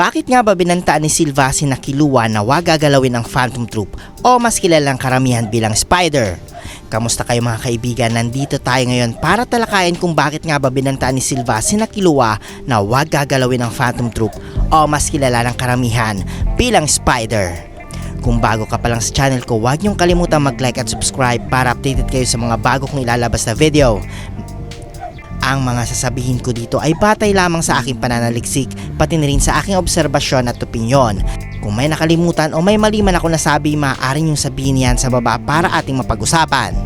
Bakit nga ba binantaan ni Silva sina Killua na wag gagalawin ang Phantom Troop o mas kilalang karamihan bilang Spider? Kamusta kayo mga kaibigan? Nandito tayo ngayon para talakayin kung bakit nga ba binantaan ni Silva sina Killua na wag gagalawin ang Phantom Troop o mas kilala ng karamihan bilang Spider. Kung bago ka pa lang sa channel ko, huwag niyong kalimutan mag-like at subscribe para updated kayo sa mga bago kong ilalabas na video. Ang mga sasabihin ko dito ay batay lamang sa aking pananaliksik, pati na rin sa aking obserbasyon at opinyon. Kung may nakalimutan o may mali man ako nasabi, maaari niyong sabihin yan sa baba para ating mapag-usapan.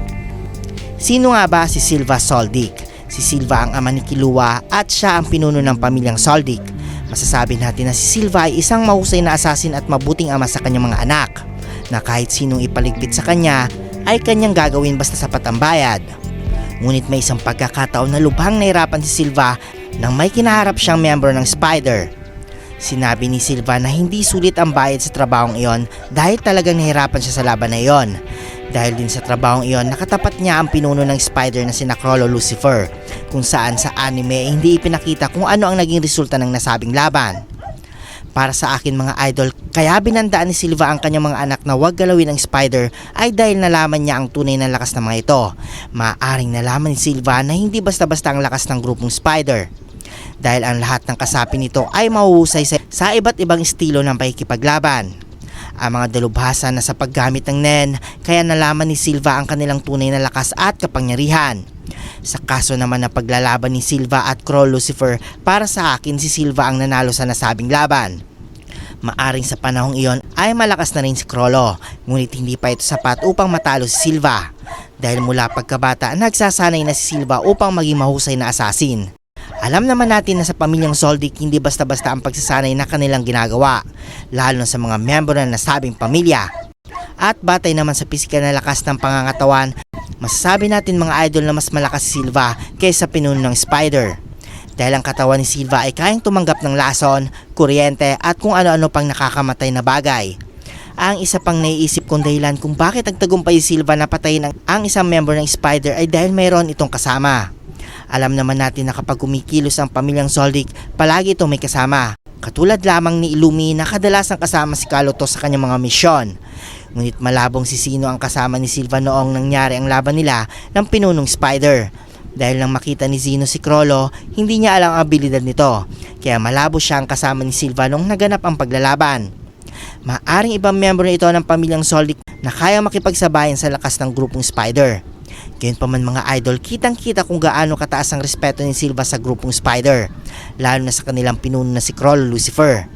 Sino nga ba si Silva Soldic? Si Silva ang ama ni Killua at siya ang pinuno ng pamilyang Soldic. Masasabi natin na si Silva ay isang mahusay na assassin at mabuting ama sa kanyang mga anak, na kahit sinong ipaligpit sa kanya ay kanyang gagawin basta sapat ang bayad. Ngunit may isang pagkakataon na lubhang nahirapan si Silva nang may kinaharap siyang miyembro ng Spider. Sinabi ni Silva na hindi sulit ang bayad sa trabahong iyon dahil talagang nahirapan siya sa laban na iyon. Dahil din sa trabahong iyon, nakatapat niya ang pinuno ng Spider na sina Chrollo Lucifer, kung saan sa anime hindi ipinakita kung ano ang naging resulta ng nasabing laban. Para sa akin mga idol, kaya binandaan ni Silva ang kanyang mga anak na huwag galawin ang Spider ay dahil nalaman niya ang tunay na lakas ng mga ito. Maaaring nalaman ni Silva na hindi basta-basta ang lakas ng grupong Spider, dahil ang lahat ng kasapi nito ay mahuhusay sa iba't ibang estilo ng pakikipaglaban. Ang mga dalubhasa na sa paggamit ng Nen, kaya nalaman ni Silva ang kanilang tunay na lakas at kapangyarihan. Sa kaso naman na paglalaban ni Silva at Chrollo Lucifer, para sa akin si Silva ang nanalo sa nasabing laban. Maaring sa panahong iyon ay malakas na rin si Chrollo, ngunit hindi pa ito sapat upang matalo si Silva. Dahil mula pagkabata, nagsasanay na si Silva upang maging mahusay na assassin. Alam naman natin na sa pamilyang Soldic hindi basta-basta ang pagsasanay na kanilang ginagawa, lalo na sa mga miyembro ng nasabing pamilya. At batay naman sa pisikal na lakas ng pangangatawan, masasabi natin mga idol na mas malakas si Silva kaysa pinuno ng Spider. Dahil ang katawan ni Silva ay kayang tumanggap ng lason, kuryente at kung ano-ano pang nakakamatay na bagay. Ang isa pang naiisip kong dahilan kung bakit nagtagumpay si Silva na patayin ang isang member ng Spider ay dahil mayroon itong kasama. Alam naman natin na kapag kumikilos ang pamilyang Soldic, palagi itong may kasama. Katulad lamang ni Illumi na kadalasang kasama si Kaloto sa kanyang mga misyon. Ngunit malabong si sino ang kasama ni Silva noong nangyari ang laban nila ng pinunong Spider. Dahil nang makita ni Zeno si Chrollo, hindi niya alam ang abilidad nito, kaya malabo siya ang kasama ni Silva noong naganap ang paglalaban. Maaring ibang miyembro ito ng pamilyang Soldic na kaya makipagsabayan sa lakas ng grupong Spider. Gayun pa man mga idol, kitang-kita kung gaano kataas ang respeto ni Silva sa grupong Spider, lalo na sa kanilang pinuno na si Chrollo Lucifer.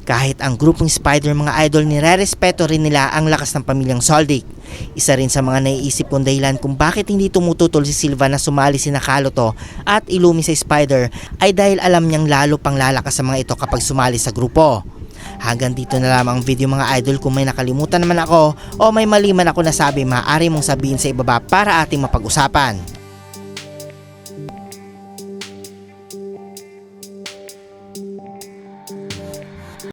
Kahit ang grupong Spider mga idol, nire-respeto rin nila ang lakas ng pamilyang Soldic. Isa rin sa mga naiisip kong dahilan kung bakit hindi tumututol si Silva na sumali sina Kaloto at Illumi sa Spider ay dahil alam niyang lalo pang lalakas sa mga ito kapag sumali sa grupo. Hanggang dito na lamang ang video mga idol. Kung may nakalimutan naman ako o may mali man ako nasabi, maaari mong sabihin sa ibaba para ating mapag-usapan.